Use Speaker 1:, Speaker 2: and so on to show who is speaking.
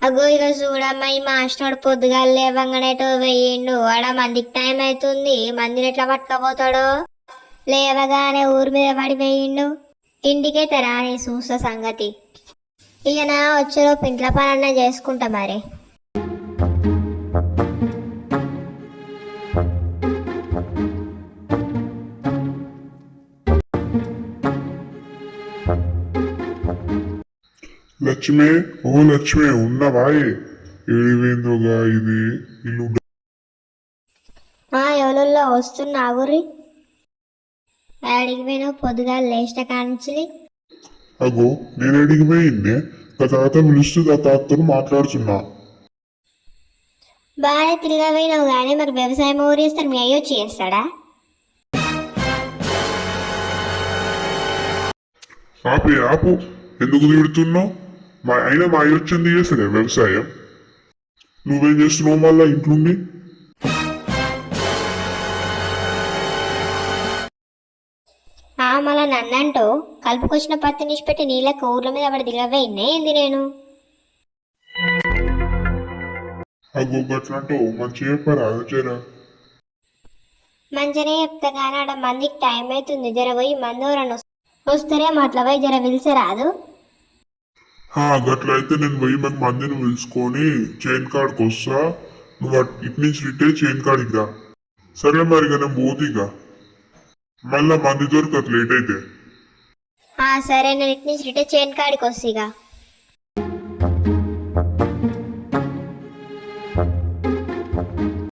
Speaker 1: అగో ఇక చూడమ్మా ఈ మాస్టర్ పొద్దుగాలు లేవంగానేటో వెయ్యిండు ఆడ మందికి టైం అవుతుంది మందిని ఎట్లా పట్టుకపోతాడో లేవగానే ఊరి మీద పడి వేయిండు ఇంటికే తెరాని చూస సంగతి ఇక నా వచ్చేలోపు ఇంట్లో పనన్నా చేసుకుంటా మరి.
Speaker 2: లక్ష్మే, ఓ లక్ష్మే, ఉన్నవాయే? ఏడివేందోగా ఇది ఇల్లు.
Speaker 1: ఎవరల్లో వస్తున్నా ఊరి అడిగిపోయినా పొద్దుగాలు లేచిన కాంచి.
Speaker 2: అగో నేను అడిగిపోయిందే తాత పిలుస్తూ తాతతో మాట్లాడుతున్నా.
Speaker 1: బాగా తిరగపోయినావు కానీ మరి వ్యవసాయం ఊరిస్తారు మీ అయ్యొచ్చి చేస్తాడా?
Speaker 2: ఆపే ఆపు, ఎందుకు తిడుతున్నావు? అయినా మా అయ్య వచ్చింది చేస్తాడే వ్యవసాయం. నువ్వేం చేస్తున్నావు మళ్ళా ఇంట్లోండి?
Speaker 1: మళ్ళా నన్నంటూ కలుపుకొచ్చిన పత్తి నిష్పెట్టి నీళ్ళకి ఊర్ల మీద పడి దిగవేయినే ఏంది నేను?
Speaker 2: అగో గట్లంటూ మంచిగా చెప్పారా జరా.
Speaker 1: మంచిగానే చెప్తా కానీ ఆడ మందికి టైం అవుతుంది జర పోయి మంది ఎవరన్నా వస్తారే అట్లా పోయి జర పిలిచి రాదు.
Speaker 2: గట్లయితే నేను పోయి మాకు మందిని పిలుచుకొని చైన్ కాడికి వస్తా. నువ్వు ఇటు నుంచి ఇట్టే చైన్ కాడికి రా. సరే మరి నేను పోతీగా మళ్ళా మంది దొరకదు లేట్ అయితే.
Speaker 1: సరే నేను ఇటు నుంచి చైన్ కాడికి వస్తా.